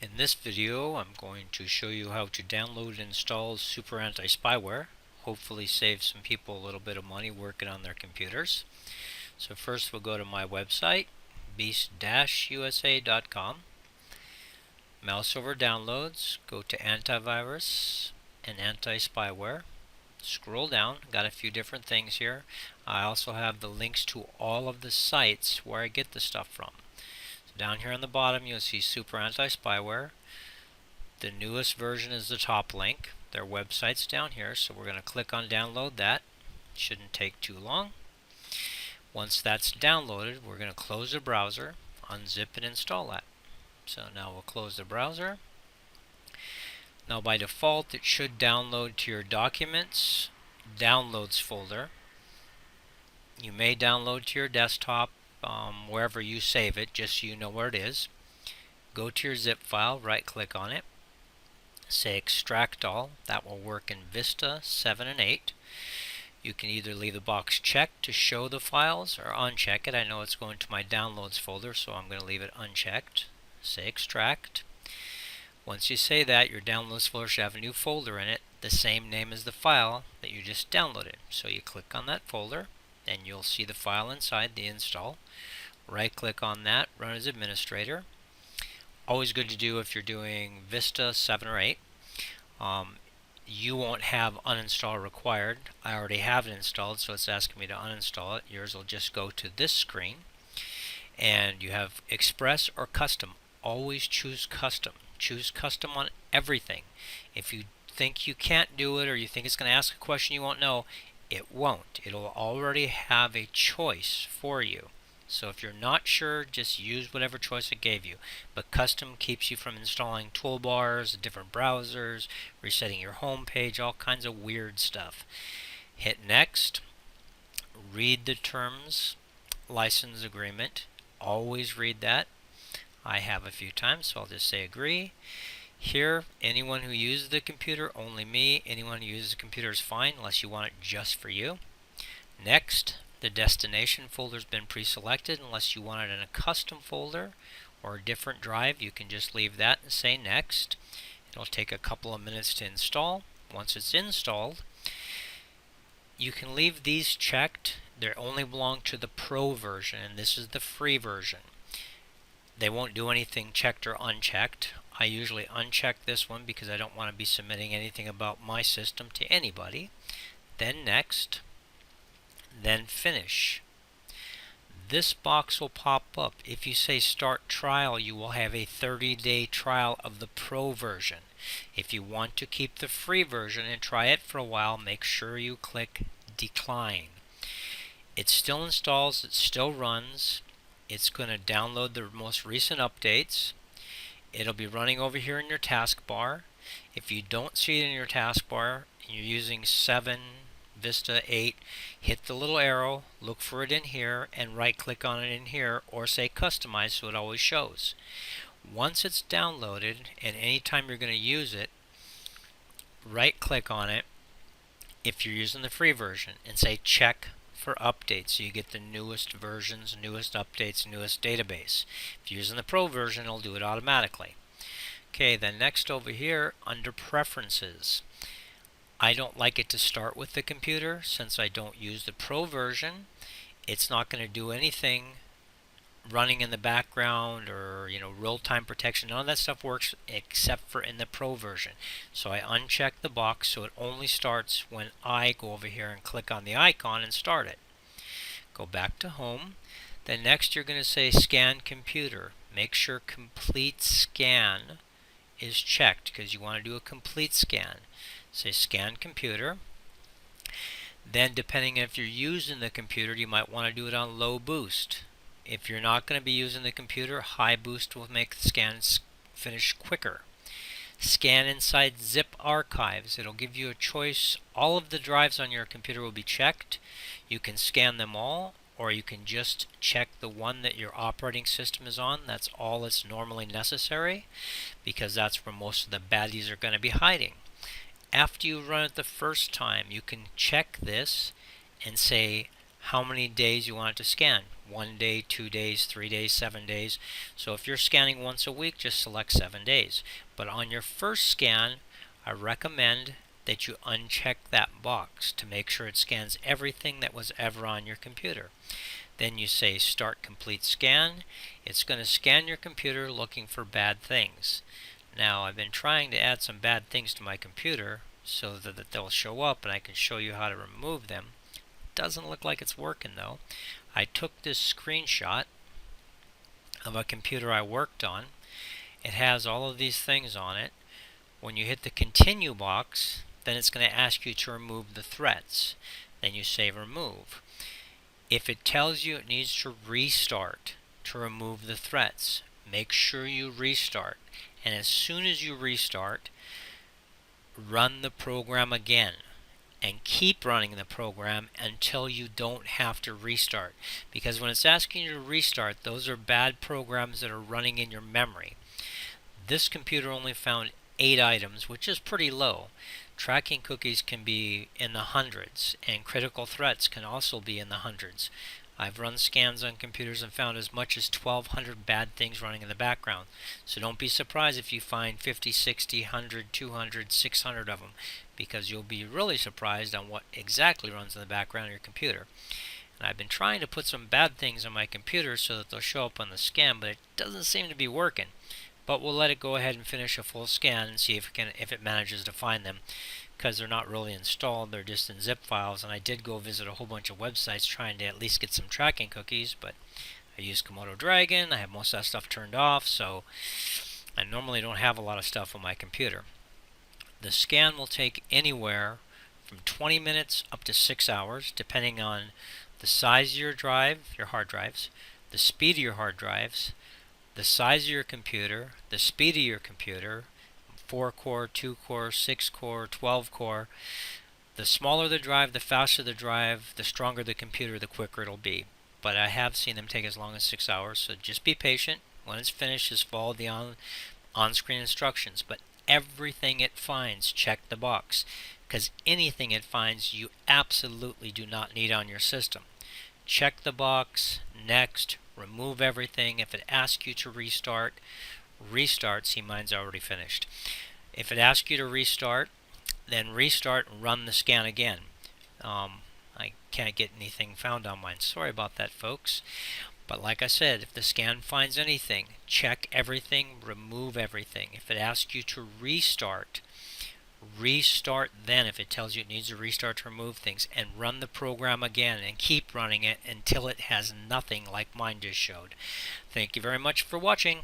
In this video, I'm going to show you how to download and install SuperAntiSpyware. Hopefully save some people a little bit of money working on their computers. So first we'll go to my website, beast-usa.com. Mouse over Downloads, go to Antivirus and Anti-Spyware. Scroll down, got a few different things here. I also have the links to all of the sites where I get the stuff from. Down here on the bottom you'll see SuperAntiSpyware. The newest version is the top link. Their website's down here, so we're going to click on download that. Shouldn't take too long. Once that's downloaded, we're going to close the browser, unzip and install that. So now we'll close the browser. Now by default it should download to your Documents, Downloads folder. You may download to your desktop, wherever you save it, just so you know where it is. Go to your zip file, right click on it, say extract all. That will work in Vista 7 and 8. You can either leave the box checked to show the files or uncheck it. I know it's going to my downloads folder, so I'm going to leave it unchecked. Say extract. Once you say that, your downloads folder should have a new folder in it, the same name as the file that you just downloaded. So you click on that folder and you'll see the file inside, the install. Right click on that, run as administrator. Always good to do if you're doing Vista 7 or 8. You won't have uninstall required. I already have it installed, so it's asking me to uninstall it. Yours will just go to this screen. And you have Express or Custom. Always choose Custom. Choose Custom on everything. If you think you can't do it or you think it's going to ask a question you won't know, it won't. It'll already have a choice for you. So if you're not sure, just use whatever choice it gave you. But Custom keeps you from installing toolbars, different browsers, resetting your home page, all kinds of weird stuff. Hit Next. Read the terms, license agreement. Always read that. I have a few times, so I'll just say agree. Here, anyone who uses the computer, only me. Anyone who uses the computer is fine, unless you want it just for you. Next. The destination folder has been pre-selected. Unless you want it in a custom folder or a different drive, you can just leave that and say next. It'll take a couple of minutes to install. Once it's installed, you can leave these checked. They only belong to the Pro version, and this is the free version. They won't do anything checked or unchecked. I usually uncheck this one because I don't want to be submitting anything about my system to anybody. Then next. Then finish. This box will pop up. If you say start trial, you will have a 30-day trial of the Pro version. If you want to keep the free version and try it for a while, make sure you click decline. It still installs, it still runs. It's going to download the most recent updates. It'll be running over here in your taskbar. If you don't see it in your taskbar, you're using 7, Vista 8, hit the little arrow, look for it in here, and right click on it in here, or say customize so it always shows. Once it's downloaded, and anytime you're going to use it, right click on it if you're using the free version and say check for updates, so you get the newest versions, newest updates, newest database. If you're using the Pro version, it'll do it automatically. Okay, then next over here under Preferences, I don't like it to start with the computer since I don't use the Pro version. It's not going to do anything running in the background or real-time protection. None of that stuff works except for in the Pro version. So I uncheck the box so it only starts when I go over here and click on the icon and start it. Go back to Home. Then next you're going to say Scan Computer. Make sure Complete Scan is checked because you want to do a complete scan. Say Scan Computer. Then depending if you're using the computer, you might want to do it on low boost. If you're not going to be using the computer, high boost will make the scans finish quicker. Scan inside zip archives. It'll give you a choice. All of the drives on your computer will be checked. You can scan them all, or you can just check the one that your operating system is on. That's all that's normally necessary because that's where most of the baddies are going to be hiding. After you run it the first time, you can check this and say how many days you want it to scan. 1 day, 2 days, 3 days, 7 days. So if you're scanning once a week, just select 7 days. But on your first scan, I recommend that you uncheck that box to make sure it scans everything that was ever on your computer. Then you say Start Complete Scan. It's going to scan your computer looking for bad things. Now, I've been trying to add some bad things to my computer so that they'll show up and I can show you how to remove them. Doesn't look like it's working though. I took this screenshot of a computer I worked on. It has all of these things on it. When you hit the Continue box, then it's going to ask you to remove the threats. Then you say Remove. If it tells you it needs to restart to remove the threats, make sure you restart. And as soon as you restart, run the program again. And keep running the program until you don't have to restart. Because when it's asking you to restart, those are bad programs that are running in your memory. This computer only found 8 items, which is pretty low. Tracking cookies can be in the hundreds, and critical threats can also be in the hundreds. I've run scans on computers and found as much as 1,200 bad things running in the background. So don't be surprised if you find 50, 60, 100, 200, 600 of them, because you'll be really surprised on what exactly runs in the background of your computer. And I've been trying to put some bad things on my computer so that they'll show up on the scan, but it doesn't seem to be working. But we'll let it go ahead and finish a full scan and see if it manages to find them, because they're not really installed, they're just in zip files. And I did go visit a whole bunch of websites trying to at least get some tracking cookies, but I use Komodo Dragon. I have most of that stuff turned off, so I normally don't have a lot of stuff on my computer. The scan will take anywhere from 20 minutes up to 6 hours, depending on the size of your drive, your hard drives, the speed of your hard drives, the size of your computer, the speed of your computer, 4-core, 2-core, 6-core, 12-core. The smaller the drive, the faster the drive, the stronger the computer, the quicker it'll be. But I have seen them take as long as 6 hours, so just be patient. When it's finished, just follow the on-screen instructions. But everything it finds, check the box, because anything it finds you absolutely do not need on your system. Check the box, next, remove everything. If it asks you to restart, see, mine's already finished. If it asks you to restart, then restart and run the scan again. I can't get anything found on mine. Sorry about that, folks. But like I said, if the scan finds anything, check everything, remove everything. If it asks you to restart then if it tells you it needs to restart to remove things, and run the program again and keep running it until it has nothing like mine just showed. Thank you very much for watching.